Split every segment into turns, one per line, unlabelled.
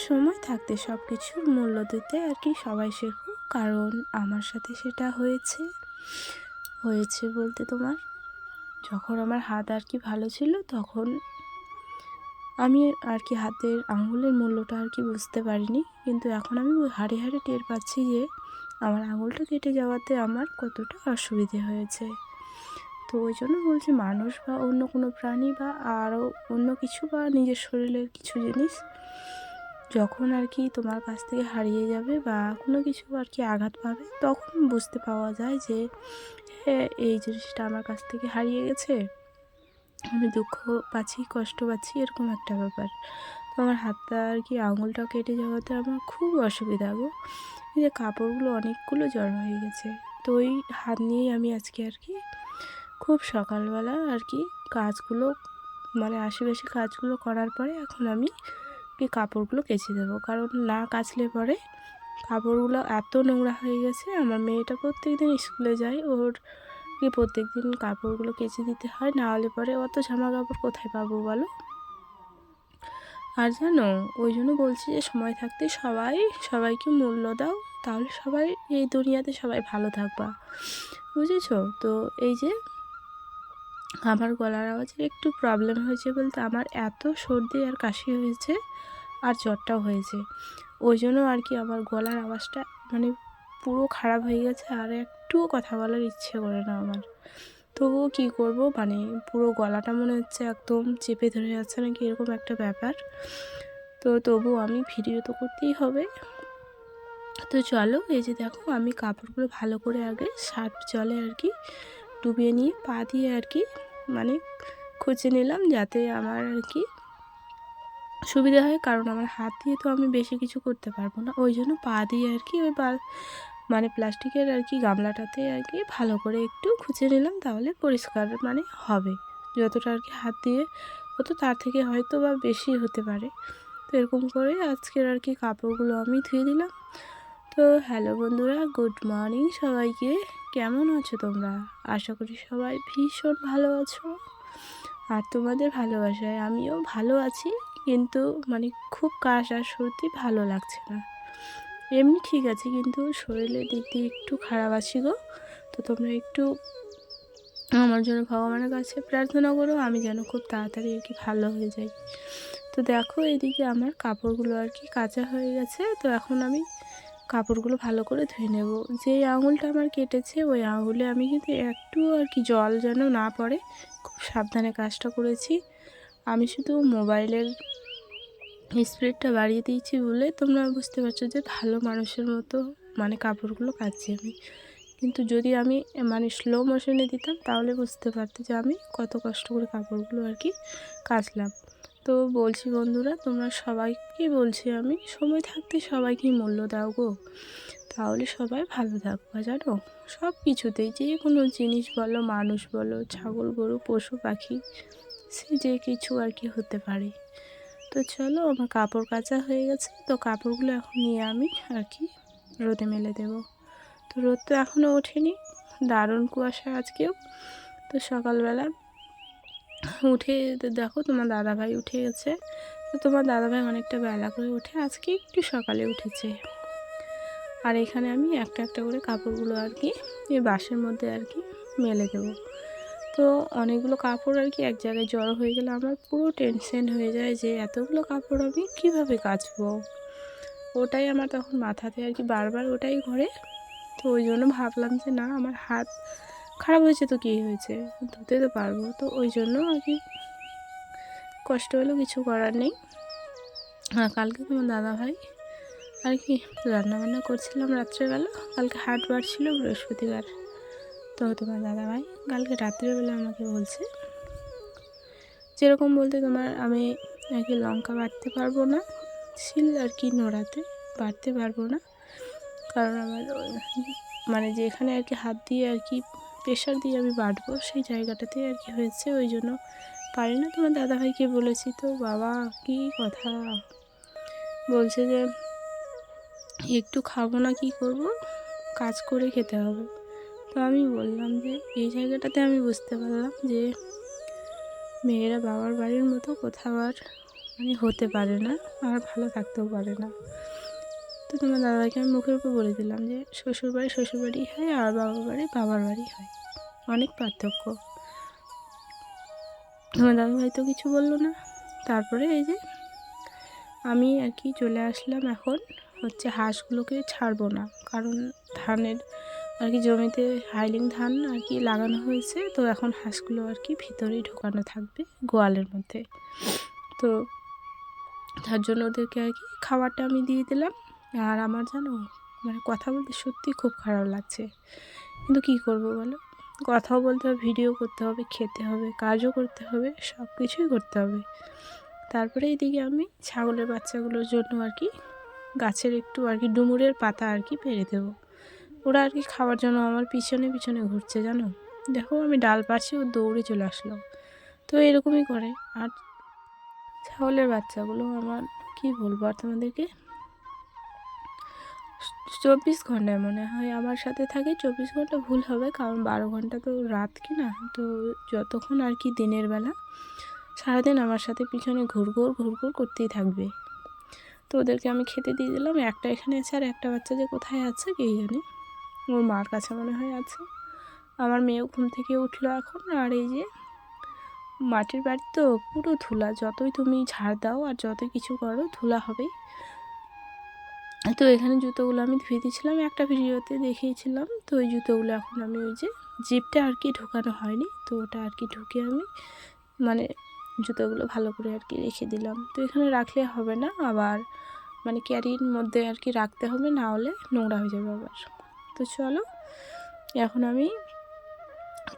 সময় থাকতে সব কিছুর মূল্য দিতে আর কি সবাই শেখো, কারণ আমার সাথে সেটা হয়েছে। হয়েছে বলতে তোমার, যখন আমার হাত আর কি ভালো ছিল তখন আমি আর কি হাতের আঙুলের মূল্যটা আর কি বুঝতে পারিনি, কিন্তু এখন আমি হাড়ে হাড়ে টের পাচ্ছি যে আমার আঙুলটা কেটে যাওয়াতে আমার কতটা অসুবিধে হয়েছে। তো ওই জন্য বলছি, মানুষ বা অন্য কোনো প্রাণী বা আরও অন্য কিছু বা নিজের শরীরের কিছু জিনিস যখন আর কি তোমার কাছ থেকে হারিয়ে যাবে বা কোনো কিছু আর কি আঘাত পাবে, তখন বুঝতে পাওয়া যায় যে হ্যাঁ, এই জিনিসটা আমার কাছ থেকে হারিয়ে গেছে, আমি দুঃখ পাচ্ছি, কষ্ট পাচ্ছি, এরকম একটা ব্যাপার। তো আমার হাতটা আর কি আঙুলটা কেটে যাওয়াতে আমার খুব অসুবিধা গো। এই যে কাপড়গুলো অনেকগুলো জড়ো হয়ে গেছে, তো ওই হাত নিয়েই আমি আজকে আর কি খুব সকালবেলা আর কি কাজগুলো, মানে আশেপাশে কাজগুলো করার পরে এখন আমি এই কাপড়গুলো কেচে দেবো, কারণ না কাচলে পরে কাপড়গুলো এত নোংরা হয়ে গেছে। আমার মেয়েটা প্রত্যেক দিন স্কুলে যায়, ওর কি প্রত্যেক দিন কাপড়গুলো কেচে দিতে হয়, না হলে পরে অত জামা কাপড় কোথায় পাবো বলো। আর জানো, ওই জন্য বলছি যে সময় থাকতে সবাইকে মূল্য দাও, তাহলে সবাই এই দুনিয়াতে সবাই ভালো থাকবা, বুঝেছো? তো এই যে আমার গলার আওয়াজের একটু প্রবলেম হয়েছে বলতে, আমার এত সর্দি আর কাশি হয়েছে আর জ্বরটাও হয়েছে, ওই জন্য আর কি আমার গলার আওয়াজটা মানে পুরো খারাপ হয়ে গেছে, আর একটুও কথা বলার ইচ্ছে করে না আমার। তবুও কী করব, মানে পুরো গলাটা মনে হচ্ছে একদম চেপে ধরে যাচ্ছে নাকি, এরকম একটা ব্যাপার। তো তবুও আমি ভিডিও তো করতেই হবে। তো চলো, এই যে দেখো আমি কাপড়গুলো ভালো করে আগে সার্ফ জলে আর কি ডুবিয়ে নিয়ে পা দিয়ে আর কি মানে খুঁজে নিলাম, যাতে আমার আর কি সুবিধা হয়, কারণ আমার হাত দিয়ে তো আমি বেশি কিছু করতে পারবো না, ওই জন্য পা দিয়ে আর কি ওই মানে প্লাস্টিকের আর কি গামলাটাতে আর কি ভালো করে একটু খুঁজে নিলাম, তাহলে পরিষ্কার মানে হবে। যতটা আর কি হাত দিয়ে হতো তার থেকে হয়তো বা বেশি হতে পারে। তো এরকম করে আজকের আর কি কাপড়গুলো আমি ধুয়ে দিলাম। তো হ্যালো বন্ধুরা, গুড মর্নিং সবাইকে। কেমন আছো তোমরা? আশা করি সবাই ভীষণ ভালো আছো, আর তোমাদের ভালোবাসায় আমিও ভালো আছি, কিন্তু মানে খুব কাশ আর সত্যি ভালো লাগছে না। এমনি ঠিক আছে, কিন্তু শরীরের দিক দিয়ে একটু খারাপ আছি গো। তো তোমরা একটু আমার জন্য ভগবানের কাছে প্রার্থনা করো, আমি যেন খুব তাড়াতাড়ি আর কি ভালো হয়ে যাই। তো দেখো, এদিকে আমার কাপড়গুলো আর কি কাচা হয়ে গেছে, তো এখন আমি কাপড়গুলো ভালো করে ধুয়ে নেব। যে আঙুলটা আমার কেটেছে ওই আঙুলে আমি কিন্তু একটু আর কি জল যেন না পড়ে খুব সাবধানে কাজটা করেছি। আমি শুধু মোবাইলের স্পিডটা বাড়িয়ে দিয়েছি বলে তোমরা বুঝতে পারছো যে ভালো মানুষের মতো মানে কাপড়গুলো কাচ্ছি আমি, কিন্তু যদি আমি মানে স্লো মোশনে দিতাম তাহলে বুঝতে পারতে যে আমি কত কষ্ট করে কাপড়গুলো আর কি কাচলাম। তো বলছি বন্ধুরা, তোমরা সবাইকে বলছি আমি, সময় থাকতে সবাইকেই মূল্য দাও গো, তাহলে সবাই ভালো থাকবা জানো। সব কিছুতেই, যে কোনো জিনিস বলো, মানুষ বলো, ছাগল গরু পশু পাখি, সে যে কিছু আর কি হতে পারে। তো চলো, আমার কাপড় কাচা হয়ে গেছে, তো কাপড়গুলো এখন নিয়ে আমি আর কি রোদে মেলে দেবো। তো রোদ তো এখনও ওঠেনি, দারুণ কুয়াশা আজকেও। তো সকালবেলা উঠে দেখো তোমার দাদাভাই উঠে গেছে। তো তোমার দাদাভাই অনেকটা বেলা করে উঠে, আজকে একটু সকালে উঠেছে। আর এখানে আমি একটা একটা করে কাপড়গুলো আর কি এই বাসের মধ্যে আর কি মেলে দেবো। তো অনেকগুলো কাপড় আর কি এক জায়গায় জড়ো হয়ে গেলে আমার পুরো টেনশন হয়ে যায় যে এতগুলো কাপড় আমি কীভাবে কাচবো, ওটাই আমার তখন মাথাতে আর কি বারবার ওটাই ঘোরে। তো ওই জন্য ভাবলাম যে না, আমার হাত খারাপ হয়েছে তো কী হয়েছে, ধুতে তো পারবো। তো ওই জন্য আর কি কষ্ট হলেও কিছু করার নেই। আর কালকে তোমার দাদাভাই আর কি রান্নাবান্না করছিলাম রাত্রেবেলা, কালকে হাটবার ছিল বৃহস্পতিবার। তো তোমার দাদাভাই কালকে রাত্রেবেলা আমাকে বলছে, যেরকম বলতে তোমার আমি আর কি লঙ্কা বাটতে পারবো না, শিল আর কি নোড়াতে বাটতে পারবো না, কারণ আমার মানে যেখানে আর কি হাত দিয়ে আর কি প্রেশার দিয়ে আমি বাটবো সেই জায়গাটাতে আর কি হয়েছে, ওই জন্য পারি না। তোমার দাদাভাইকে বলেছি, তো বাবা কি কথা বলছে যে একটু খাবো না, কি করব, কাজ করে খেতে হবে। তো আমি বললাম যে এই জায়গাটাতে আমি বুঝতে পারলাম যে মেয়েরা বাবার বাড়ির মতো কোথাও আর মানে হতে পারে না, আর ভালো থাকতেও পারে না। তো তোমার দাদাকে আমি মুখের উপর বলে দিলাম যে শ্বশুরবাড়ি শ্বশুরবাড়ি হয় আর বাবার বাড়ি বাবার বাড়ি হয়, অনেক পার্থক্য। আমার দাদাভাই তো কিছু বললো না। তারপরে এই যে আমি আর কি চলে আসলাম, এখন হচ্ছে হাঁসগুলোকে ছাড়বো না, কারণ ধানের আর কি জমিতে হাইলিং ধান আর কি লাগানো হয়েছে, তো এখন হাঁসগুলো আর কি ভিতরেই ঢোকানো থাকবে গোয়ালের মধ্যে। তো তার জন্য ওদেরকে আর কি খাবারটা আমি দিয়ে দিলাম। আর আমার জানো মানে কথা বলতে সত্যি খুব খারাপ লাগছে, কিন্তু কী করবো বলো, কথাও বলতে হবে, ভিডিও করতে হবে, খেতে হবে, কাজও করতে হবে, সব কিছুই করতে হবে। তারপরে এইদিকে আমি ছাগলের বাচ্চাগুলোর জন্য আর কি গাছের একটু আর কি ডুমুরের পাতা আর কি পেড়ে দেবো। ওরা আর কি খাওয়ার জন্য আমার পিছনে পিছনে ঘুরছে জানো। দেখো আমি ডাল পাড়ছি, ও দৌড়ে চলে আসলো। তো এরকমই করে। আর ছাগলের বাচ্চাগুলো আমার কি বলবো আর তোমাদেরকে, 24 ঘন্টায় মনে হয় আমার সাথে থাকে। 24 ঘন্টা ভুল হবে, কারণ 12 ঘন্টা তো রাত কি না, তো যতক্ষণ আর কি দিনের বেলা সারাদিন আমার সাথে পিছনে ঘুরঘুর ঘুরঘুর করতেই থাকবে। তো ওদেরকে আমি খেতে দিয়ে দিলাম। একটা এখানে আছে, আর একটা বাচ্চা যে কোথায় আছে কে জানে, ওর মার কাছে মনে হয় আছে। আমার মেয়েও ঘুম থেকে উঠলো এখন। আর এই যে মাটির বাড়ি তো পুরো ধুলা, যতই তুমি ঝাড় দাও আর যতই কিছু করো ধুলা হবেই। তো এখানে জুতোগুলো আমি ধুয়ে দিয়েছিলাম, একটা ভিডিওতে দেখিয়েছিলাম। তো ওই জুতোগুলো এখন আমি ওই যে জিপটা আর কি ঢোকানো হয়নি, তো ওটা আর কি ঢুকে আমি মানে জুতোগুলো ভালো করে আর কি রেখে দিলাম। তো এখানে রাখলে হবে না, আবার মানে ক্যারির মধ্যে আর কি রাখতে হবে, না হলে নোংরা হয়ে যাবে আবার। তো চলো এখন আমি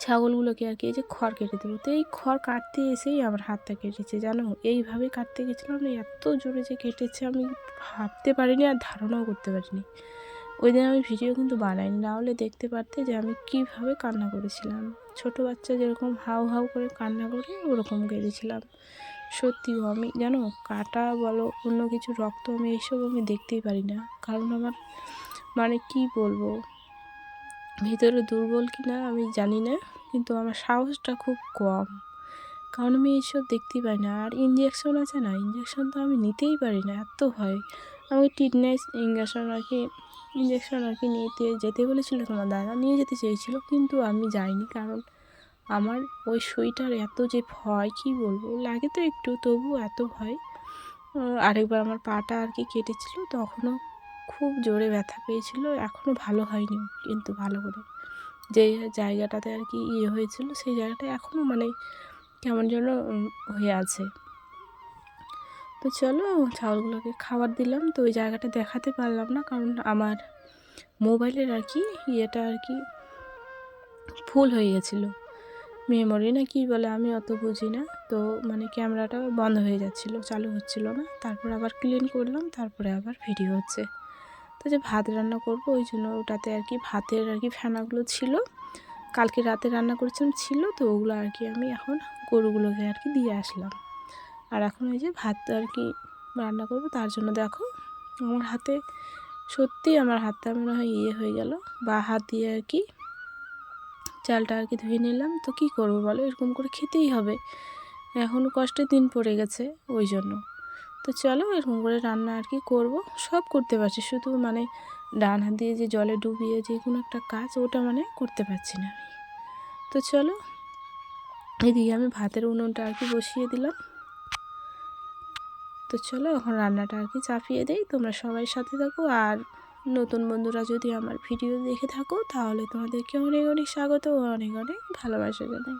ছাগলগুলোকে আর কি এই যে খড় কেটে দেবো। তো এই খড় কাটতে এসেই আমার হাতটা কেটেছে জানো। এইভাবে কাটতে গেছিলাম না, এত জোরে যে কেটেছে আমি ভাবতে পারিনি আর ধারণাও করতে পারিনি। ওই দিন আমি ভিডিও কিন্তু বানাইনি, না হলে দেখতে পারতে যে আমি কীভাবে কান্না করেছিলাম। ছোটো বাচ্চা যেরকম হাউ হাউ করে কান্না করে ওরকম কেঁদেছিলাম। সত্যি আমি জানো কাটা বলো অন্য কিছু রক্ত আমি এইসব আমি দেখতেই পারি না, কারণ আমার মানে কি বলবো ভিতরে দুর্বল কি না আমি জানি না, কিন্তু আমার সাহসটা খুব কম, কারণ আমি এইসব দেখতেই পাই না। আর ইঞ্জেকশন আছে না, ইঞ্জেকশন তো আমি নিতেই পারি না, এত ভয়। আমাকে টিটনেস ইঞ্জেকশন আর কি নিতে যেতে বলেছিল তোমার দাদা, নিয়ে যেতে চেয়েছিলো, কিন্তু আমি যাইনি, কারণ আমার ওই সুইটার এত যে ভয় কি বলবো, লাগে তো একটু, তবু এত ভয়। আরেকবার আমার পাটা আর কি কেটেছিল, তখনও খুব জোরে ব্যথা পেয়েছিল, এখনও ভালো হয়নি, কিন্তু ভালো করে যে জায়গাটাতে আর কি হয়েছিল সেই জায়গাটা এখনও মানে কেমন যেন হয়ে আছে। তো চলো ছাগলগুলোকে খাবার দিলাম। তো ওই জায়গাটা দেখাতে পারলাম না, কারণ আমার মোবাইলের আর কি আর কি ফুল হয়ে গেছিলো, মেমোরি না কি বলে আমি অত বুঝি না। তো মানে ক্যামেরাটা বন্ধ হয়ে যাচ্ছিলো, চালু হচ্ছিল না। তারপর আবার ক্লিন করলাম, তারপরে আবার ভিডিও হচ্ছে। তো যে ভাত রান্না করব ওই জন্য ওটাতে আর কি ভাতের আর কি ফেনাগুলো ছিল, কালকে রাতে রান্না করেছিলাম ছিল, তো ওগুলো আর কি আমি এখন গরুগুলোকে আর কি দিয়ে আসলাম। আর এখন ওই যে ভাত আর কি রান্না করব, তার জন্য দেখো আমার হাতে সত্যি আমার হাতটা মনে হয় হয়ে গেল, বা হাত দিয়ে আর কি চালটা আর কি ধুয়ে নিলাম। তো কী করবো বলো, এরকম করে খেতেই হবে, এখনও কষ্টের দিন পড়ে গেছে ওই জন্য। তো চলো এরকম করে রান্না আর কি করবো, সব করতে পারছি, শুধু মানে ডান হাত দিয়ে যে জলে ডুবিয়ে যে কোনো একটা কাজ ওটা মানে করতে পারছি না আমি। তো চলো এদিকে আমি ভাতের উনুনটা আর কি বসিয়ে দিলাম। তো চলো এখন রান্নাটা আর কি চাপিয়ে দেই, তোমরা সবাই সাথে থাকো। আর নতুন বন্ধুরা যদি আমার ভিডিও দেখে থাকো তাহলে তোমাদেরকে অনেক অনেক স্বাগত ও অনেক অনেক ভালোবাসা জানাই।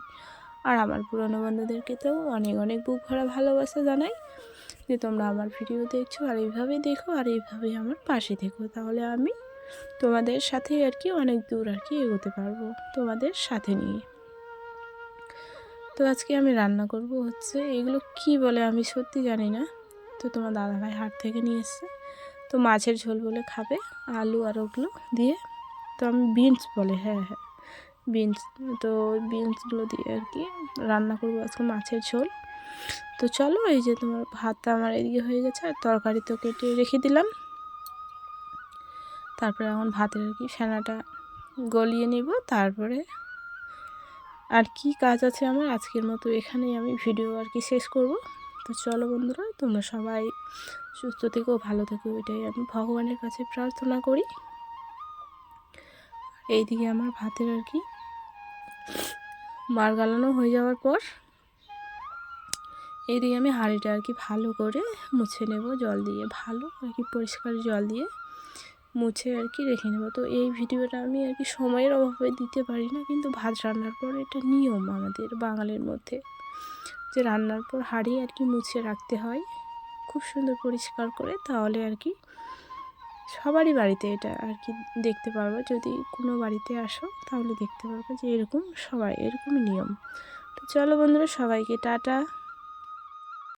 আর আমার পুরনো বন্ধুদেরকে তো অনেক অনেক বুক ভরা ভালোবাসা জানাই, যে তোমরা আমার ভিডিও দেখছো আর এইভাবেই দেখো আর এইভাবেই আমার পাশে থেকো, তাহলে আমি তোমাদের সাথেই আর কি অনেক দূর আর কি এগোতে পারবো তোমাদের সাথে নিয়ে। তো আজকে আমি রান্না করব হচ্ছে এগুলো কি বলে আমি সত্যি জানি না। তো তোমার দাদাভাই হাট থেকে নিয়ে এসছে, তো মাছের ঝোল বলে খাবে আলু আর ওগুলো দিয়ে। তো আমি বিনস বলে, হ্যাঁ হ্যাঁ বিনস, তো বিনসগুলো দিয়ে আর কি রান্না করবো আজকে মাছের ঝোল। তো চলো এই যে তোমার ভাতটা আমার এদিকে হয়ে গেছে, আর তরকারি তো কেটে রেখে দিলাম। তারপরে এখন ভাতের আর কি ফেনাটা গলিয়ে নিব, তারপরে আর কি কাজ আছে আমার আজকের মতো এখানেই আমি ভিডিও আর কি শেষ করব। তো চলো বন্ধুরা, তোমরা সবাই সুস্থ থেকো, ভালো থেকো, এটাই আমি ভগবানের কাছে প্রার্থনা করি। এইদিকে আমার ভাতের আর কি মার গালানো হয়ে যাওয়ার পর এইদিকে আমি হাঁড়িটা আর কি ভালো করে মুছে নেব, জল দিয়ে ভালো আর কি পরিষ্কার জল দিয়ে মুছে আর কি রেখে নেব। তো এই ভিডিওটা আমি আর কি সময়ের অভাবে দিতে পারি না, কিন্তু ভাত রান্নার পর এটা নিয়ম আমাদের বাঙালির মধ্যে, যে রান্নার পর হাঁড়ি আর কি মুছে রাখতে হয় খুব সুন্দর পরিষ্কার করে। তাহলে আর কি সবারই বাড়িতে এটা আর কি দেখতে পারবো, যদি কোনো বাড়িতে আসো তাহলে দেখতে পারবো যে এরকম সবাই এরকমই নিয়ম। তো চলো বন্ধুরা, সবাইকে টাটা।